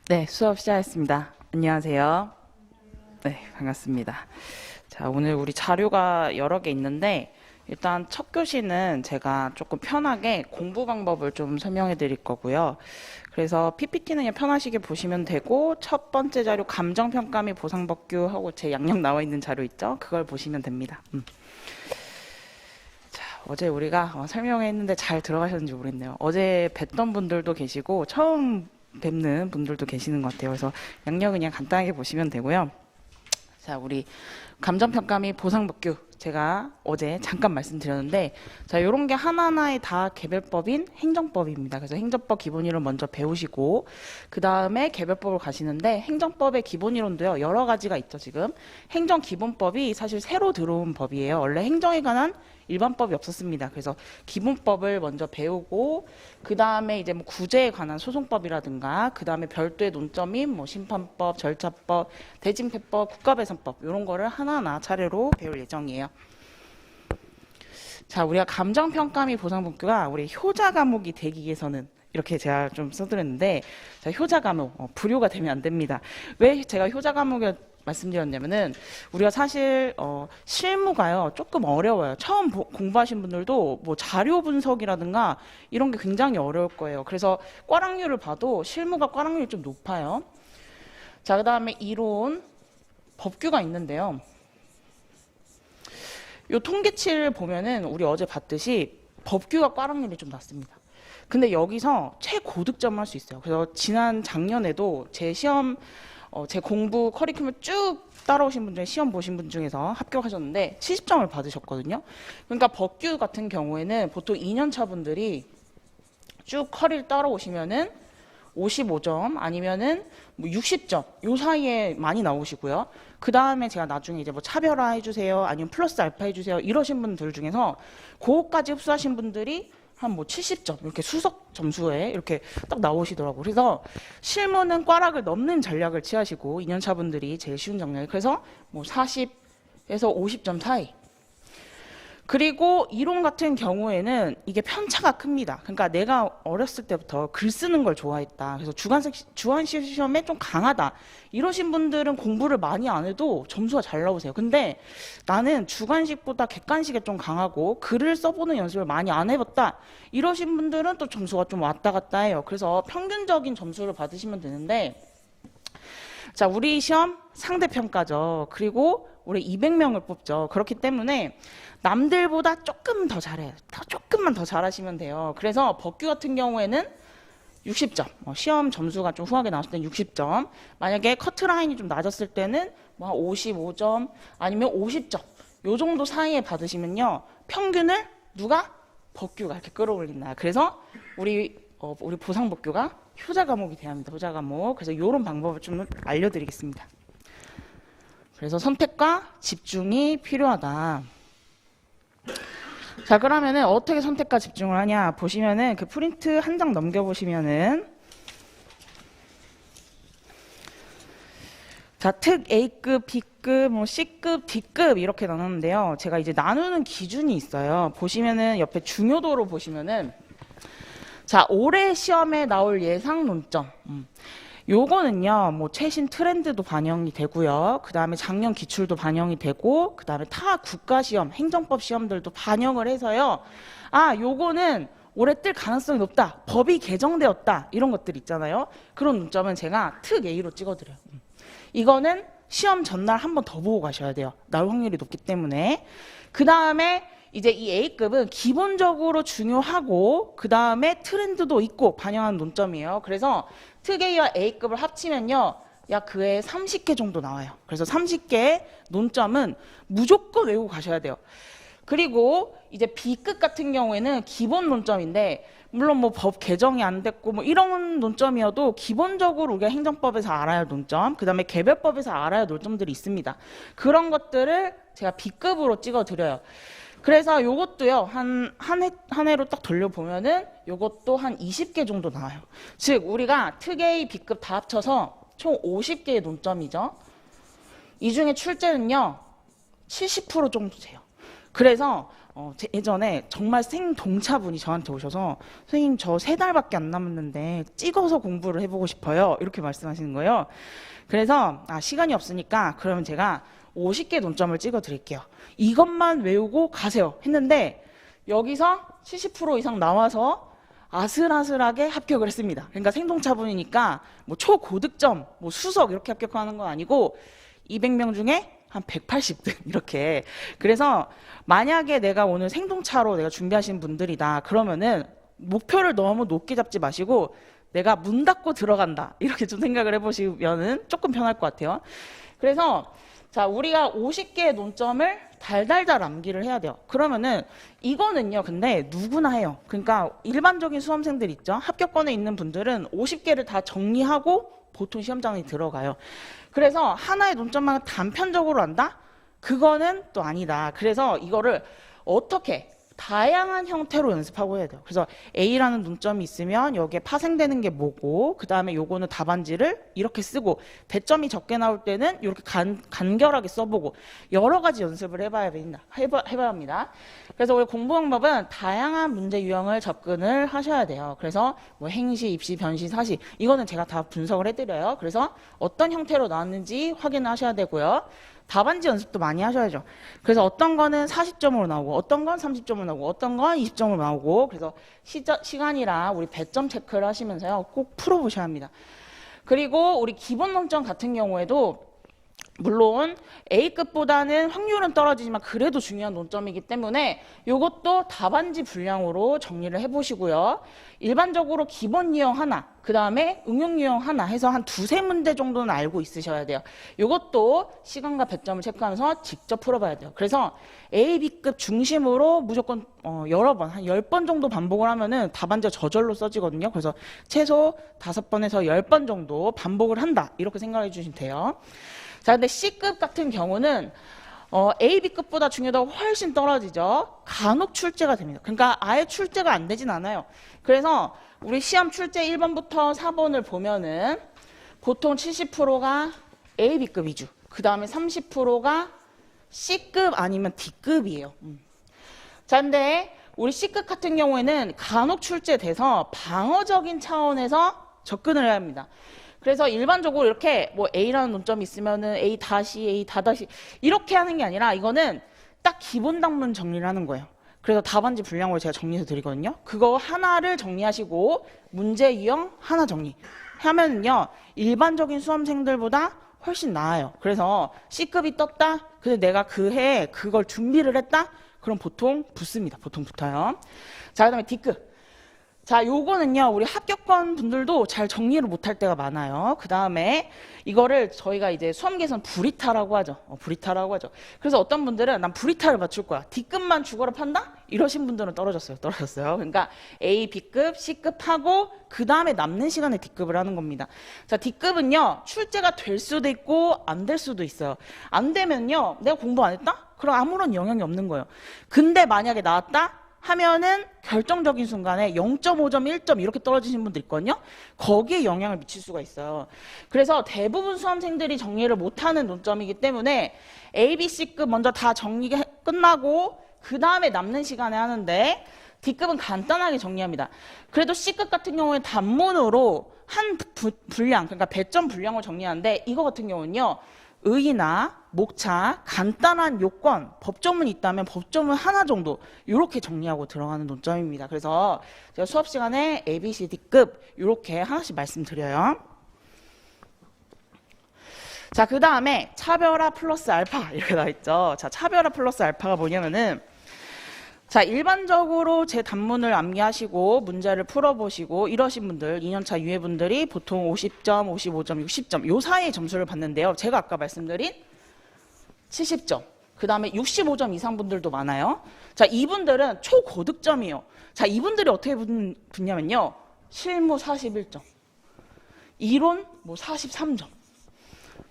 네, 수업 시작했습니다. 안녕하세요. 네, 반갑습니다. 자, 오늘 우리 자료가 여러 개 있는데, 일단 첫 교시는 제가 조금 편하게 공부 방법을 좀 설명해 드릴 거고요. 그래서 PPT는 그냥 편하시게 보시면 되고, 첫 번째 자료 감정평가 및 보상법규 하고 제 양력 나와 있는 자료 있죠? 그걸 보시면 됩니다. 자, 어제 우리가 설명했는데 잘 들어가셨는지 모르겠네요. 어제 뵀던 분들도 계시고, 처음 뵙는 분들도 계시는 것 같아요. 그래서 양력은 그냥 간단하게 보시면 되고요. 자, 우리 감정평가 및 보상법규 제가 어제 잠깐 말씀드렸는데, 자, 요런 게 하나하나에 다 개별법인 행정법입니다. 그래서 행정법 기본이론 먼저 배우시고, 그 다음에 개별법을 가시는데, 행정법의 기본이론도요, 여러 가지가 있죠, 지금. 행정기본법이 사실 새로 들어온 법이에요. 원래 행정에 관한 일반법이 없었습니다. 그래서 기본법을 먼저 배우고, 그 다음에 이제 뭐 구제에 관한 소송법이라든가, 그 다음에 별도의 논점인 뭐 심판법, 절차법, 대징패법, 국가배상법 이런 거를 하나하나 차례로 배울 예정이에요. 자, 우리가 감정평가 및 보상법규가 우리 효자 과목이 되기 위해서는 이렇게 제가 좀 써드렸는데, 자, 효자 과목 불효가 되면 안 됩니다. 왜 제가 효자 과목을 말씀드렸냐면은 우리가 사실 실무가요 조금 어려워요. 처음 공부하신 분들도 뭐 자료 분석이라든가 이런 게 굉장히 어려울 거예요. 그래서 꽈락률을 봐도 실무가 꽈락률이 좀 높아요. 자, 그 다음에 이론 법규가 있는데요. 요 통계치를 보면은 우리 어제 봤듯이 법규가 꽈락률이 좀 낮습니다. 근데 여기서 최고득점을 할 수 있어요. 그래서 지난 작년에도 제 시험 제 공부 커리큘럼을 쭉 따라오신 분들, 시험 보신 분 중에서 합격하셨는데 70점을 받으셨거든요. 그러니까 법규 같은 경우에는 보통 2년차 분들이 쭉 커리를 따라오시면은 55점 아니면은 뭐 60점 요 사이에 많이 나오시고요. 그 다음에 제가 나중에 이제 뭐 차별화 해주세요, 아니면 플러스 알파 해주세요 이러신 분들 중에서 그거까지 흡수하신 분들이 한 뭐 70점 이렇게 수석 점수에 이렇게 딱 나오시더라고요. 그래서 실무는 꽈락을 넘는 전략을 취하시고 2년차 분들이 제일 쉬운 전략이 그래서 뭐 40에서 50점 사이. 그리고 이론 같은 경우에는 이게 편차가 큽니다. 그러니까 내가 어렸을 때부터 글 쓰는 걸 좋아했다. 그래서 주관식 시험에 좀 강하다. 이러신 분들은 공부를 많이 안 해도 점수가 잘 나오세요. 근데 나는 주관식보다 객관식에 좀 강하고 글을 써보는 연습을 많이 안 해봤다. 이러신 분들은 또 점수가 좀 왔다 갔다 해요. 그래서 평균적인 점수를 받으시면 되는데, 자, 우리 시험 상대평가죠. 그리고 우리 200명을 뽑죠. 그렇기 때문에 남들보다 조금 더 잘해요. 조금만 더 잘하시면 돼요. 그래서 법규 같은 경우에는 60점. 시험 점수가 좀 후하게 나왔을 때는 60점. 만약에 커트라인이 좀 낮았을 때는 뭐 55점 아니면 50점. 요 정도 사이에 받으시면요. 평균을 누가? 법규가 이렇게 끌어올린다. 그래서 우리 보상법규가 효자 과목이 돼야 합니다. 효자 과목. 그래서 이런 방법을 좀 알려드리겠습니다. 그래서 선택과 집중이 필요하다. 자, 그러면은 어떻게 선택과 집중을 하냐 보시면은 그 프린트 한 장 넘겨보시면은, 자, 특 A급, B급, 뭐 C급, D급 이렇게 나누는데요. 제가 이제 나누는 기준이 있어요. 보시면은 옆에 중요도로 보시면은, 자, 올해 시험에 나올 예상 논점. 요거는요, 뭐 최신 트렌드도 반영이 되고요. 그 다음에 작년 기출도 반영이 되고, 그 다음에 타 국가 시험, 행정법 시험들도 반영을 해서요. 아, 요거는 올해 뜰 가능성이 높다. 법이 개정되었다. 이런 것들 있잖아요. 그런 논점은 제가 특 A로 찍어드려요. 이거는 시험 전날 한 번 더 보고 가셔야 돼요. 나올 확률이 높기 때문에. 그 다음에 이제 이 A급은 기본적으로 중요하고 그 다음에 트렌드도 있고 반영한 논점이에요. 그래서 특 A와 A급을 합치면요. 약 그에 30개 정도 나와요. 그래서 30개의 논점은 무조건 외우고 가셔야 돼요. 그리고 이제 B급 같은 경우에는 기본 논점인데, 물론 뭐 법 개정이 안 됐고 뭐 이런 논점이어도 기본적으로 우리가 행정법에서 알아야 할 논점, 그 다음에 개별법에서 알아야 할 논점들이 있습니다. 그런 것들을 제가 B급으로 찍어드려요. 그래서 요것도요, 한 해로 딱 돌려보면은 요것도 한 20개 정도 나와요. 즉, 우리가 특 A, B급 다 합쳐서 총 50개의 논점이죠. 이 중에 출제는요, 70% 정도 돼요. 그래서 예전에 정말 생동차분이 저한테 오셔서 선생님 저 3달밖에 안 남았는데 찍어서 공부를 해보고 싶어요. 이렇게 말씀하시는 거예요. 그래서 시간이 없으니까 그러면 제가 50개 논점을 찍어 드릴게요. 이것만 외우고 가세요. 했는데 여기서 70% 이상 나와서 아슬아슬하게 합격을 했습니다. 그러니까 생동차분이니까 뭐 초고득점, 뭐 수석 이렇게 합격하는 건 아니고 200명 중에 한 180등 이렇게. 그래서 만약에 내가 오늘 생동차로 내가 준비하신 분들이다 그러면은 목표를 너무 높게 잡지 마시고 내가 문 닫고 들어간다 이렇게 좀 생각을 해보시면은 조금 편할 것 같아요. 그래서 자, 우리가 50개의 논점을 달달달 암기를 해야 돼요. 그러면은 이거는요, 근데 누구나 해요. 그러니까 일반적인 수험생들 있죠. 합격권에 있는 분들은 50개를 다 정리하고 보통 시험장에 들어가요. 그래서 하나의 논점만 단편적으로 한다? 그거는 또 아니다. 그래서 이거를 어떻게 다양한 형태로 연습하고 해야 돼요. 그래서 A라는 논점이 있으면 여기에 파생되는 게 뭐고, 그 다음에 요거는 답안지를 이렇게 쓰고, 배점이 적게 나올 때는 이렇게 간결하게 써보고, 여러 가지 연습을 해봐야 합니다. 그래서 우리 공부 방법은 다양한 문제 유형을 접근을 하셔야 돼요. 그래서 뭐 행시, 입시, 변시, 사시, 이거는 제가 다 분석을 해드려요. 그래서 어떤 형태로 나왔는지 확인을 하셔야 되고요. 답안지 연습도 많이 하셔야죠. 그래서 어떤 거는 40점으로 나오고 어떤 건 30점으로 나오고 어떤 건 20점으로 나오고, 그래서 시간이랑 우리 배점 체크를 하시면서요 꼭 풀어보셔야 합니다. 그리고 우리 기본 논점 같은 경우에도 물론 A급보다는 확률은 떨어지지만 그래도 중요한 논점이기 때문에 이것도 답안지 분량으로 정리를 해보시고요. 일반적으로 기본 유형 하나, 그 다음에 응용 유형 하나 해서 한 2-3문제 정도는 알고 있으셔야 돼요. 이것도 시간과 배점을 체크하면서 직접 풀어봐야 돼요. 그래서 A, B급 중심으로 무조건 여러 번, 한 10번 정도 반복을 하면은 답안지가 저절로 써지거든요. 그래서 최소 5번에서 10번 정도 반복을 한다, 이렇게 생각해 주시면 돼요. 자, 근데 C급 같은 경우는 A, B급보다 중요도가 훨씬 떨어지죠. 간혹 출제가 됩니다. 그러니까 아예 출제가 안 되진 않아요. 그래서 우리 시험 출제 1번부터 4번을 보면은 보통 70%가 A, B급 위주, 그 다음에 30%가 C급 아니면 D급이에요. 자, 근데 우리 C급 같은 경우에는 간혹 출제돼서 방어적인 차원에서 접근을 해야 합니다. 그래서 일반적으로 이렇게 뭐 A라는 논점이 있으면은 A 다시 A 다다시 이렇게 하는 게 아니라 이거는 딱 기본 단문 정리를 하는 거예요. 그래서 답안지 분량으로 제가 정리해서 드리거든요. 그거 하나를 정리하시고 문제 유형 하나 정리하면요 일반적인 수험생들보다 훨씬 나아요. 그래서 C급이 떴다. 근데 내가 그 해에 그걸 준비를 했다. 그럼 보통 붙습니다. 보통 붙어요. 자, 그다음에 D급. 자, 요거는요 우리 합격권 분들도 잘 정리를 못할 때가 많아요. 그 다음에 이거를 저희가 이제 수험계에서는 불이타라고 하죠. 불이타라고 하죠. 그래서 어떤 분들은 난 불이타를 맞출 거야, D급만 죽어라 판다? 이러신 분들은 떨어졌어요. 그러니까 A, B급, C급 하고 그 다음에 남는 시간에 D급을 하는 겁니다. 자, D급은요 출제가 될 수도 있고 안 될 수도 있어요. 안 되면요 내가 공부 안 했다? 그럼 아무런 영향이 없는 거예요. 근데 만약에 나왔다? 하면은 결정적인 순간에 0.5점, 1점 이렇게 떨어지신 분들 있거든요. 거기에 영향을 미칠 수가 있어요. 그래서 대부분 수험생들이 정리를 못하는 논점이기 때문에 A, B, C급 먼저 다 정리가 끝나고 그 다음에 남는 시간에 하는데 D급은 간단하게 정리합니다. 그래도 C급 같은 경우에 단문으로 한 분량, 그러니까 배점 분량을 정리하는데 이거 같은 경우는요. 의의나 목차, 간단한 요건, 법조문이 있다면 법조문 하나 정도 이렇게 정리하고 들어가는 논점입니다. 그래서 제가 수업 시간에 A, B, C, D급 이렇게 하나씩 말씀드려요. 자, 그 다음에 차별화 플러스 알파 이렇게 나와 있죠. 자, 차별화 플러스 알파가 뭐냐면은 자, 일반적으로 제 단문을 암기하시고 문제를 풀어보시고 이러신 분들, 2년차 유예분들이 보통 50점, 55점, 60점 요 사이의 점수를 받는데요. 제가 아까 말씀드린 70점, 그 다음에 65점 이상 분들도 많아요. 자, 이분들은 초고득점이에요. 자, 이분들이 어떻게 붙냐면요. 실무 41점, 이론 뭐 43점,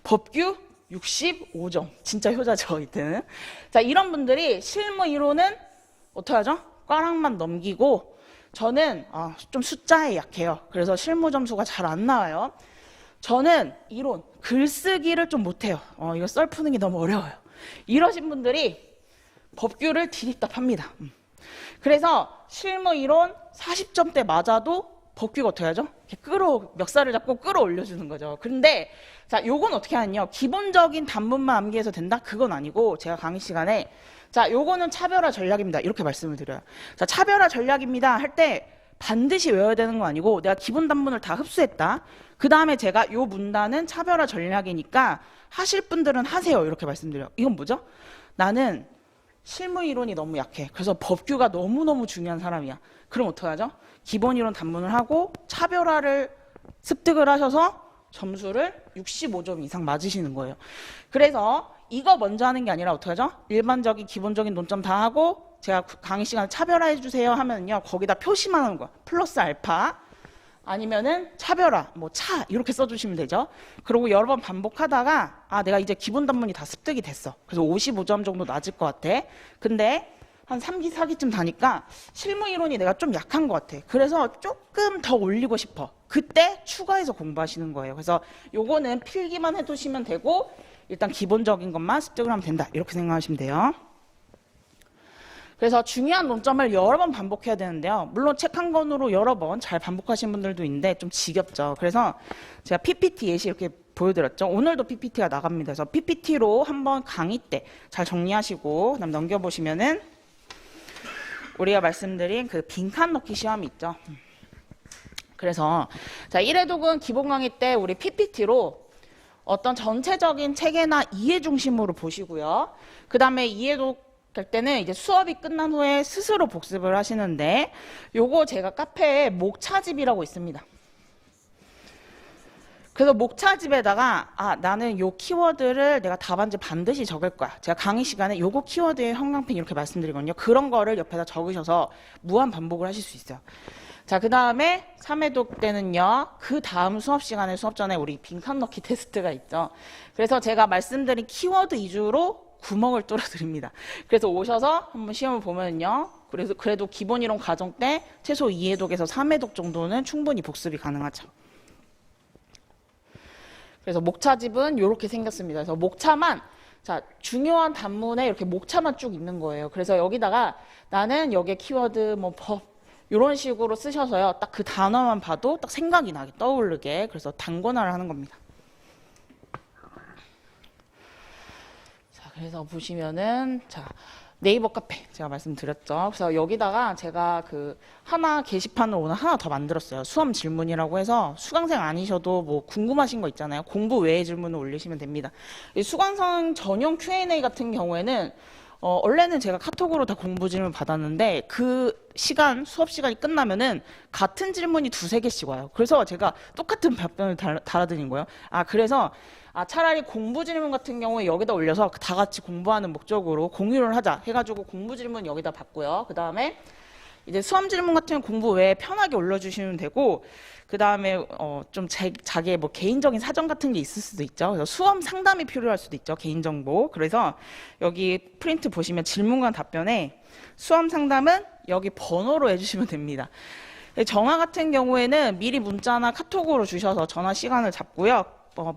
법규 65점. 진짜 효자죠, 이때는. 자, 이런 분들이 실무 이론은 어떡하죠? 꽈락만 넘기고 저는 좀 숫자에 약해요. 그래서 실무 점수가 잘 안 나와요. 저는 이론, 글쓰기를 좀 못해요. 이거 썰 푸는 게 너무 어려워요. 이러신 분들이 법규를 디립다 팝니다. 그래서 실무 이론 40점대 맞아도 법규가 어떻게 하죠? 이렇게 멱살을 잡고 끌어올려주는 거죠. 그런데 자, 요건 어떻게 하냐요? 기본적인 단문만 암기해서 된다? 그건 아니고 제가 강의 시간에 자, 요거는 차별화 전략입니다. 이렇게 말씀을 드려요. 자, 차별화 전략입니다 할 때 반드시 외워야 되는 거 아니고 내가 기본 단문을 다 흡수했다. 그 다음에 제가 요 문단은 차별화 전략이니까 하실 분들은 하세요. 이렇게 말씀드려요. 이건 뭐죠? 나는 실무 이론이 너무 약해. 그래서 법규가 너무너무 중요한 사람이야. 그럼 어떡하죠? 기본 이론 단문을 하고 차별화를 습득을 하셔서 점수를 65점 이상 맞으시는 거예요. 그래서 이거 먼저 하는 게 아니라 어떡하죠? 일반적인 기본적인 논점 다 하고 제가 강의 시간에 차별화해 주세요 하면요. 거기다 표시만 하는 거야. 플러스 알파 아니면은 차별화, 뭐 차 이렇게 써주시면 되죠. 그리고 여러 번 반복하다가 아 내가 이제 기본 단문이 다 습득이 됐어. 그래서 55점 정도 낮을 것 같아. 근데 한 3기, 4기쯤 다니까 실무 이론이 내가 좀 약한 것 같아. 그래서 조금 더 올리고 싶어. 그때 추가해서 공부하시는 거예요. 그래서 요거는 필기만 해두시면 되고 일단 기본적인 것만 습득을 하면 된다. 이렇게 생각하시면 돼요. 그래서 중요한 논점을 여러 번 반복해야 되는데요. 물론 책 한 권으로 여러 번 잘 반복하신 분들도 있는데 좀 지겹죠. 그래서 제가 PPT 예시 이렇게 보여드렸죠. 오늘도 PPT가 나갑니다. 그래서 PPT로 한번 강의 때 잘 정리하시고 그다음 넘겨보시면은 우리가 말씀드린 그 빈칸 넣기 시험이 있죠. 그래서 자 1회독은 기본 강의 때 우리 PPT로 어떤 전체적인 체계나 이해 중심으로 보시고요. 그 다음에 2회독 할 때는 이제 수업이 끝난 후에 스스로 복습을 하시는데 요거 제가 카페에 목차집이라고 있습니다. 그래서 목차집에다가 아 나는 요 키워드를 내가 답안지 반드시 적을 거야. 제가 강의 시간에 요거 키워드의 형광펜 이렇게 말씀드리거든요. 그런 거를 옆에다 적으셔서 무한 반복을 하실 수 있어요. 자, 그 다음에 3회독 때는요. 그 다음 수업 시간에 수업 전에 우리 빈칸 넣기 테스트가 있죠. 그래서 제가 말씀드린 키워드 위주로 구멍을 뚫어드립니다. 그래서 오셔서 한번 시험을 보면요. 그래도 기본 이론 과정 때 최소 2회독에서 3회독 정도는 충분히 복습이 가능하죠. 그래서 목차집은 이렇게 생겼습니다. 그래서 목차만 자 중요한 단문에 이렇게 목차만 쭉 있는 거예요. 그래서 여기다가 나는 여기에 키워드 뭐 법 이런 식으로 쓰셔서요. 딱 그 단어만 봐도 딱 생각이 나게 떠오르게 그래서 단권화를 하는 겁니다. 자 그래서 보시면은 자 네이버 카페 제가 말씀드렸죠. 그래서 여기다가 제가 그 하나 게시판을 오늘 하나 더 만들었어요. 수험 질문이라고 해서 수강생 아니셔도 뭐 궁금하신 거 있잖아요. 공부 외의 질문을 올리시면 됩니다. 이 수강생 전용 Q&A 같은 경우에는 원래는 제가 카톡으로 다 공부 질문 받았는데 그 시간 수업 시간이 끝나면은 같은 질문이 2-3개씩 와요. 그래서 제가 똑같은 답변을 달아드린 거예요. 아 그래서 차라리 공부 질문 같은 경우에 여기다 올려서 다 같이 공부하는 목적으로 공유를 하자 해가지고 공부 질문 여기다 받고요. 그 다음에 이제 수험 질문 같은 공부 외에 편하게 올려주시면 되고 그 다음에 좀 자기의 뭐 개인적인 사정 같은 게 있을 수도 있죠. 그래서 수험 상담이 필요할 수도 있죠. 개인정보. 그래서 여기 프린트 보시면 질문과 답변에 수험 상담은 여기 번호로 해주시면 됩니다. 전화 같은 경우에는 미리 문자나 카톡으로 주셔서 전화 시간을 잡고요.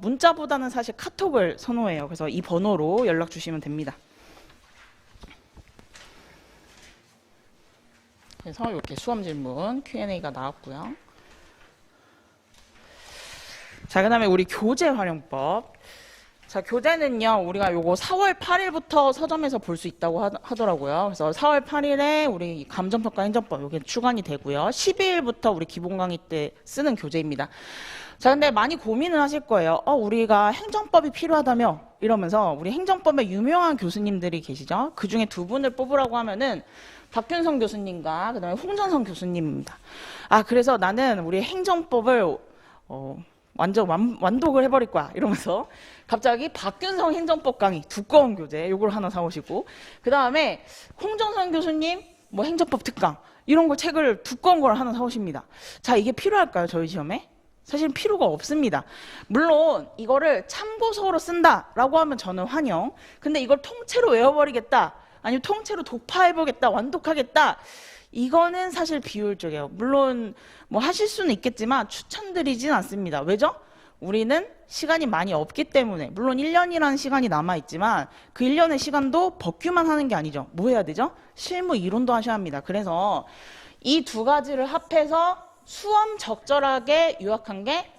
문자보다는 사실 카톡을 선호해요. 그래서 이 번호로 연락 주시면 됩니다. 그래서 이렇게 수험 질문 Q&A가 나왔고요. 자, 그 다음에 우리 교재 활용법. 자, 교재는요, 우리가 요거 4월 8일부터 서점에서 볼 수 있다고 하더라고요. 그래서 4월 8일에 우리 감정평가 행정법, 요게 출간이 되고요. 12일부터 우리 기본 강의 때 쓰는 교재입니다. 자, 근데 많이 고민을 하실 거예요. 우리가 행정법이 필요하다며? 이러면서 우리 행정법에 유명한 교수님들이 계시죠? 그 중에 2분을 뽑으라고 하면은 박균성 교수님과 그 다음에 홍전성 교수님입니다. 그래서 나는 우리 행정법을, 완전 완독을 해버릴 거야. 이러면서 갑자기 박균성 행정법 강의 두꺼운 교재 요걸 하나 사오시고 그 다음에 홍정선 교수님 뭐 행정법 특강 이런 걸 책을 두꺼운 걸 하나 사오십니다. 자 이게 필요할까요? 저희 시험에? 사실 필요가 없습니다. 물론 이거를 참고서로 쓴다라고 하면 저는 환영. 근데 이걸 통째로 외워버리겠다 아니면 통째로 독파해보겠다 완독하겠다 이거는 사실 비효율적이에요. 물론 뭐 하실 수는 있겠지만 추천드리진 않습니다. 왜죠? 우리는 시간이 많이 없기 때문에 물론 1년이라는 시간이 남아있지만 그 1년의 시간도 법규만 하는 게 아니죠. 뭐 해야 되죠? 실무 이론도 하셔야 합니다. 그래서 이 두 가지를 합해서 수험 적절하게 요약한 게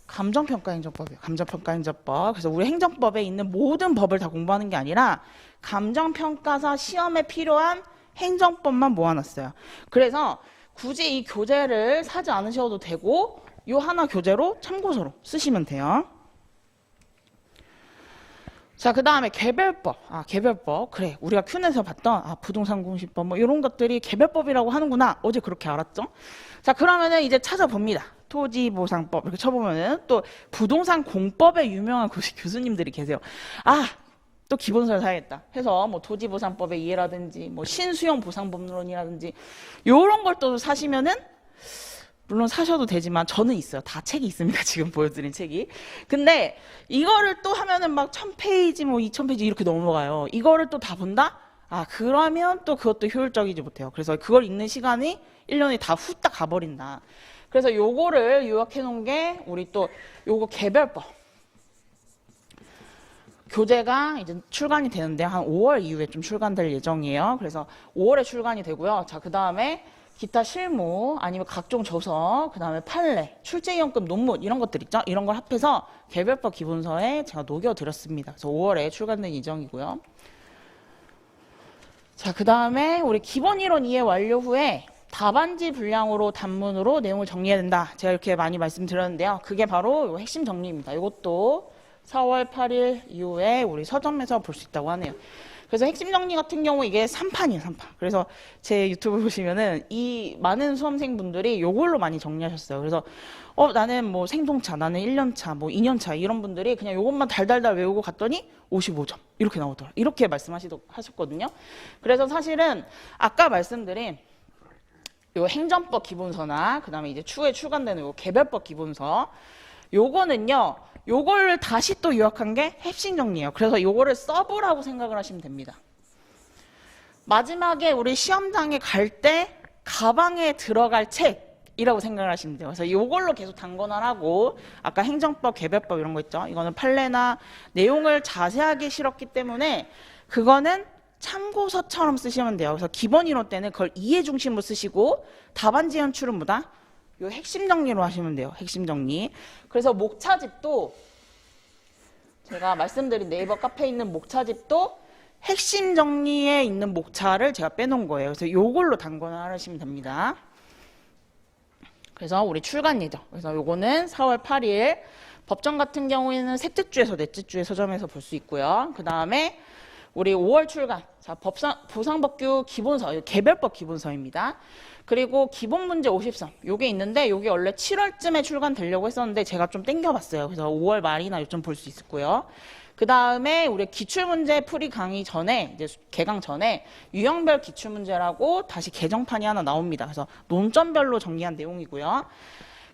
감정평가행정법이에요. 감정평가행정법. 그래서 우리 행정법에 있는 모든 법을 다 공부하는 게 아니라 감정평가사 시험에 필요한 행정법만 모아놨어요. 그래서 굳이 이 교재를 사지 않으셔도 되고 요 하나 교재로 참고서로 쓰시면 돼요. 자, 그 다음에 개별법. 개별법. 그래, 우리가 큐넷에서 봤던 부동산 공시법 뭐 이런 것들이 개별법이라고 하는구나. 어제 그렇게 알았죠? 자, 그러면은 이제 찾아봅니다. 토지보상법 이렇게 쳐보면은 또 부동산 공법에 유명한 교수님들이 계세요. 또 기본서를 사야겠다 해서 뭐 토지보상법의 이해라든지 뭐 신수용 보상법론이라든지 요런 걸 또 사시면은 물론 사셔도 되지만 저는 있어요. 다 책이 있습니다. 지금 보여드린 책이. 근데 이거를 또 하면은 막 1000페이지 뭐 2000페이지 이렇게 넘어가요. 이거를 또 다 본다? 그러면 또 그것도 효율적이지 못해요. 그래서 그걸 읽는 시간이 1년이 다 후딱 가버린다. 그래서 요거를 요약해 놓은 게 우리 또 요거 개별법. 교재가 이제 출간이 되는데 한 5월 이후에 좀 출간될 예정이에요. 그래서 5월에 출간이 되고요. 자, 그 다음에 기타 실무 아니면 각종 조서, 그 다음에 판례, 출제위원급 논문 이런 것들 있죠? 이런 걸 합해서 개별법 기본서에 제가 녹여드렸습니다. 그래서 5월에 출간된 예정이고요. 자, 그 다음에 우리 기본 이론 이해 완료 후에 답안지 분량으로 단문으로 내용을 정리해야 된다. 제가 이렇게 많이 말씀드렸는데요. 그게 바로 핵심 정리입니다. 이것도 4월 8일 이후에 우리 서점에서 볼 수 있다고 하네요. 그래서 핵심 정리 같은 경우 이게 3판이에요, 3판. 그래서 제 유튜브 보시면은 이 많은 수험생분들이 이걸로 많이 정리하셨어요. 그래서 나는 뭐 생동차, 나는 1년차, 뭐 2년차 이런 분들이 그냥 이것만 달달달 외우고 갔더니 55점 이렇게 나오더라고요. 이렇게 말씀하셨거든요. 그래서 사실은 아까 말씀드린 요 행정법 기본서나 그 다음에 이제 추후에 출간되는 요 개별법 기본서 요거는요. 요걸 다시 또 요약한 게 핵심 정리예요. 그래서 요거를 서브라고 생각을 하시면 됩니다. 마지막에 우리 시험장에 갈 때 가방에 들어갈 책이라고 생각을 하시면 돼요. 그래서 요걸로 계속 단권화하고 아까 행정법, 개별법 이런 거 있죠. 이거는 판례나 내용을 자세하게 실었기 때문에 그거는 참고서처럼 쓰시면 돼요. 그래서 기본 이론 때는 그걸 이해 중심으로 쓰시고 답안지 연출은 뭐다? 요 핵심 정리로 하시면 돼요. 핵심 정리. 그래서 목차집도 제가 말씀드린 네이버 카페에 있는 목차집도 핵심 정리에 있는 목차를 제가 빼놓은 거예요. 그래서 요걸로 단권화 하시면 됩니다. 그래서 우리 출간 예정. 그래서 요거는 4월 8일 법정 같은 경우에는 셋째 주에서 넷째 주에 서점에서 볼 수 있고요. 그 다음에 우리 5월 출간. 자, 보상법규 기본서, 개별법 기본서입니다. 그리고 기본 문제 50선 요게 있는데 요게 원래 7월쯤에 출간되려고 했었는데 제가 좀 땡겨봤어요. 그래서 5월 말이나 요즘 볼 수 있고요. 그 다음에 우리 기출문제 풀이 강의 전에 이제 개강 전에 유형별 기출문제라고 다시 개정판이 하나 나옵니다. 그래서 논점별로 정리한 내용이고요.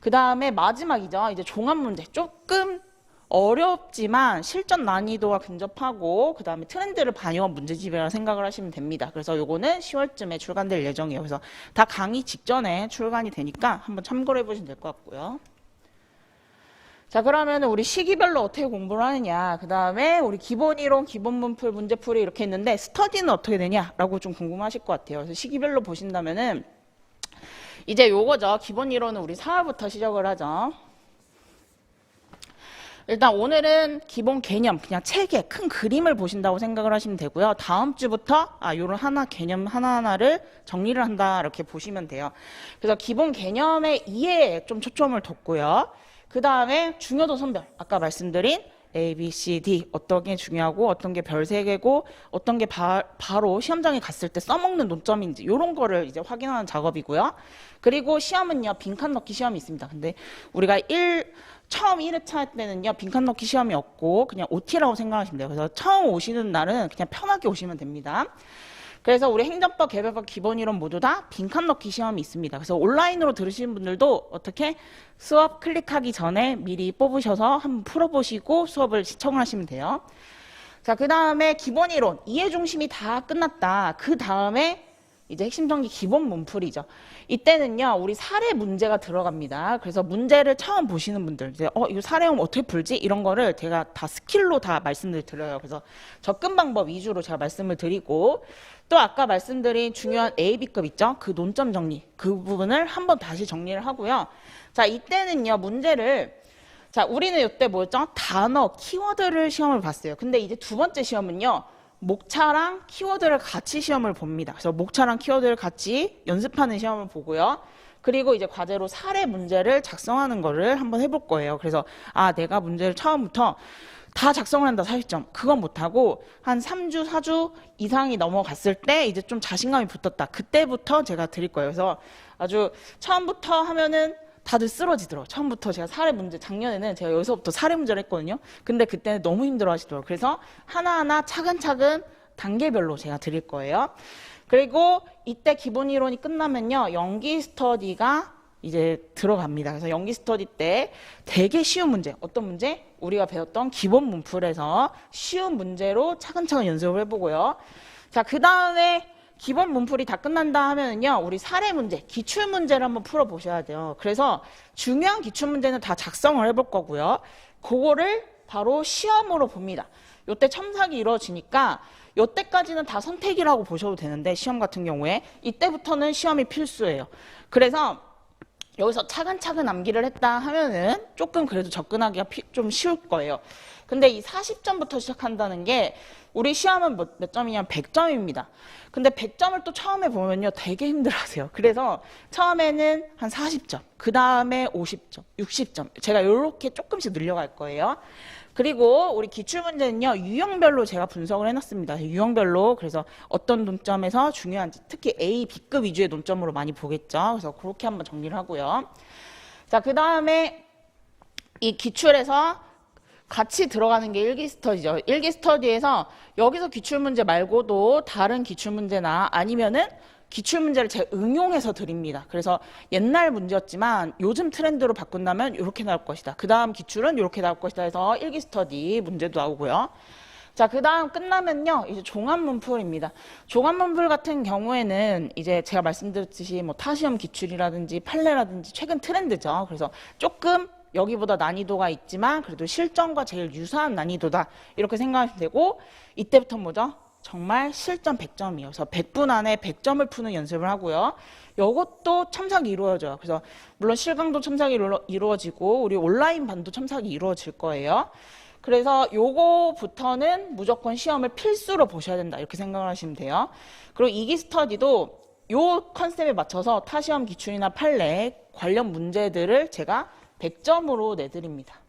그 다음에 마지막이죠. 이제 종합문제 조금 어렵지만 실전 난이도가 근접하고 그 다음에 트렌드를 반영한 문제집이라고 생각을 하시면 됩니다. 그래서 요거는 10월쯤에 출간될 예정이에요. 그래서 다 강의 직전에 출간이 되니까 한번 참고를 해보시면 될 것 같고요. 자, 그러면 우리 시기별로 어떻게 공부를 하느냐, 그 다음에 우리 기본 이론, 기본 문풀, 문제풀이 이렇게 있는데 스터디는 어떻게 되냐라고 좀 궁금하실 것 같아요. 그래서 시기별로 보신다면은 이제 요거죠. 기본 이론은 우리 4월부터 시작을 하죠. 일단 오늘은 기본 개념, 그냥 책의 큰 그림을 보신다고 생각을 하시면 되고요. 다음 주부터 요런 개념 하나하나를 정리를 한다 이렇게 보시면 돼요. 그래서 기본 개념의 이해에 좀 초점을 뒀고요. 그 다음에 중요도 선별, 아까 말씀드린 A, B, C, D 어떤 게 중요하고 어떤 게 별 3개고 어떤 게 바로 시험장에 갔을 때 써먹는 논점인지 이런 거를 이제 확인하는 작업이고요. 그리고 시험은요, 빈칸 넣기 시험이 있습니다. 근데 우리가 처음 1회차 때는요, 빈칸 넣기 시험이 없고 그냥 OT라고 생각하시면 돼요. 그래서 처음 오시는 날은 그냥 편하게 오시면 됩니다. 그래서 우리 행정법, 개별법, 기본 이론 모두 다 빈칸 넣기 시험이 있습니다. 그래서 온라인으로 들으시는 분들도 어떻게 수업 클릭하기 전에 미리 뽑으셔서 한번 풀어보시고 수업을 시청을 하시면 돼요. 자, 그 다음에 기본 이론, 이해 중심이 다 끝났다. 그 다음에 이제 핵심 전기 기본 문풀이죠. 이때는요, 우리 사례 문제가 들어갑니다. 그래서 문제를 처음 보시는 분들, 이제 이거 사례형 어떻게 풀지? 이런 거를 제가 다 스킬로 다 말씀을 드려요. 그래서 접근 방법 위주로 제가 말씀을 드리고, 또 아까 말씀드린 중요한 AB급 있죠? 그 논점 정리, 그 부분을 한번 다시 정리를 하고요. 자, 이때는요, 문제를, 자, 우리는 이때 뭐였죠? 단어, 키워드를 시험을 봤어요. 근데 이제 두 번째 시험은요, 목차랑 키워드를 같이 시험을 봅니다. 그래서 목차랑 키워드를 같이 연습하는 시험을 보고요. 그리고 이제 과제로 사례 문제를 작성하는 거를 한번 해볼 거예요. 그래서 내가 문제를 처음부터 다 작성을 한다, 40점. 그건 못하고 한 3주, 4주 이상이 넘어갔을 때 이제 좀 자신감이 붙었다. 그때부터 제가 드릴 거예요. 그래서 아주 처음부터 하면은 다들 쓰러지더라고요. 처음부터 제가 사례 문제, 작년에는 제가 여기서부터 사례 문제를 했거든요. 근데 그때는 너무 힘들어 하시더라고요. 그래서 하나하나 차근차근 단계별로 제가 드릴 거예요. 그리고 이때 기본 이론이 끝나면요, 연기 스터디가 이제 들어갑니다. 그래서 연기 스터디 때 되게 쉬운 문제, 어떤 문제? 우리가 배웠던 기본 문풀에서 쉬운 문제로 차근차근 연습을 해보고요. 자, 그 다음에 기본 문풀이 다 끝난다 하면은요, 우리 사례 문제, 기출 문제를 한번 풀어 보셔야 돼요. 그래서 중요한 기출 문제는 다 작성을 해볼 거고요. 그거를 바로 시험으로 봅니다. 요때 첨삭이 이루어지니까 요때까지는 다 선택이라고 보셔도 되는데, 시험 같은 경우에 이때부터는 시험이 필수예요. 그래서 여기서 차근차근 암기를 했다 하면은 조금 그래도 접근하기가 좀 쉬울 거예요. 근데 이 40점부터 시작한다는 게 우리 시험은 몇 점이냐면 100점입니다. 근데 100점을 또 처음에 보면요, 되게 힘들어하세요. 그래서 처음에는 한 40점, 그 다음에 50점, 60점. 제가 이렇게 조금씩 늘려갈 거예요. 그리고 우리 기출문제는요, 유형별로 제가 분석을 해놨습니다. 유형별로. 그래서 어떤 논점에서 중요한지, 특히 A, B급 위주의 논점으로 많이 보겠죠. 그래서 그렇게 한번 정리를 하고요. 자, 그 다음에 이 기출에서 같이 들어가는 게 일기 스터디죠. 일기 스터디에서 여기서 기출문제 말고도 다른 기출문제나 아니면은 기출문제를 제가 응용해서 드립니다. 그래서 옛날 문제였지만 요즘 트렌드로 바꾼다면 이렇게 나올 것이다. 그 다음 기출은 이렇게 나올 것이다 해서 일기 스터디 문제도 나오고요. 자, 그 다음 끝나면요, 이제 종합문풀입니다. 종합문풀 같은 경우에는 이제 제가 말씀드렸듯이 뭐 타시험 기출이라든지 판례라든지 최근 트렌드죠. 그래서 조금 여기보다 난이도가 있지만 그래도 실전과 제일 유사한 난이도다, 이렇게 생각하시면 되고, 이때부터 뭐죠? 정말 실전 100점이에요. 그래서 100분 안에 100점을 푸는 연습을 하고요. 이것도 첨삭이 이루어져요. 그래서 물론 실강도 첨삭이 이루어지고 우리 온라인 반도 첨삭이 이루어질 거예요. 그래서 요거부터는 무조건 시험을 필수로 보셔야 된다, 이렇게 생각을 하시면 돼요. 그리고 이기 스터디도 요 컨셉에 맞춰서 타시험 기출이나 판례 관련 문제들을 제가 100점으로 내드립니다.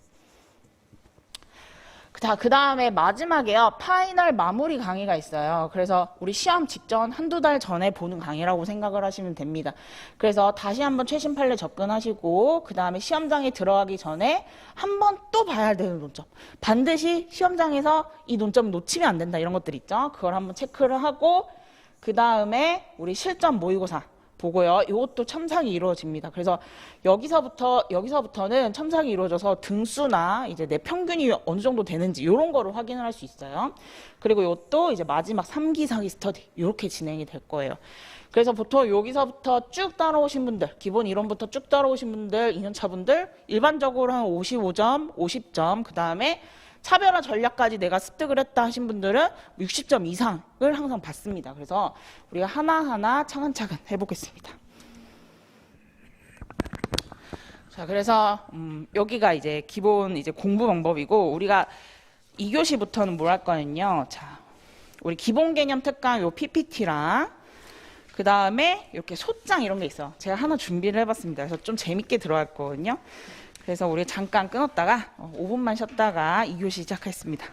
자, 그 다음에 마지막에요, 파이널 마무리 강의가 있어요. 그래서 우리 시험 직전 한두 달 전에 보는 강의라고 생각을 하시면 됩니다. 그래서 다시 한번 최신 판례 접근하시고, 그 다음에 시험장에 들어가기 전에 한번 또 봐야 되는 논점, 반드시 시험장에서 이 논점 놓치면 안 된다, 이런 것들 있죠. 그걸 한번 체크를 하고, 그 다음에 우리 실전 모의고사 보고요. 이것도 첨삭이 이루어집니다. 그래서 여기서부터는 첨삭이 이루어져서 등수나 이제 내 평균이 어느 정도 되는지 이런 거를 확인을 할 수 있어요. 그리고 이것도 이제 마지막 3기, 4기 스터디 이렇게 진행이 될 거예요. 그래서 보통 여기서부터 쭉 따라오신 분들, 기본 이론부터 쭉 따라오신 분들, 2년차 분들 일반적으로 한 55점, 50점, 그 다음에 차별화 전략까지 내가 습득을 했다 하신 분들은 60점 이상을 항상 받습니다. 그래서 우리가 하나하나 차근차근 해보겠습니다. 자, 그래서 여기가 이제 기본 이제 공부 방법이고, 우리가 2교시부터는 뭘 할 거냐면요. 자, 우리 기본 개념 특강 요 PPT랑 그 다음에 이렇게 소장 이런 게 있어요. 제가 하나 준비를 해봤습니다. 그래서 좀 재밌게 들어갈 거거든요. 그래서 우리 잠깐 끊었다가 5분만 쉬었다가 2교시 시작하겠습니다.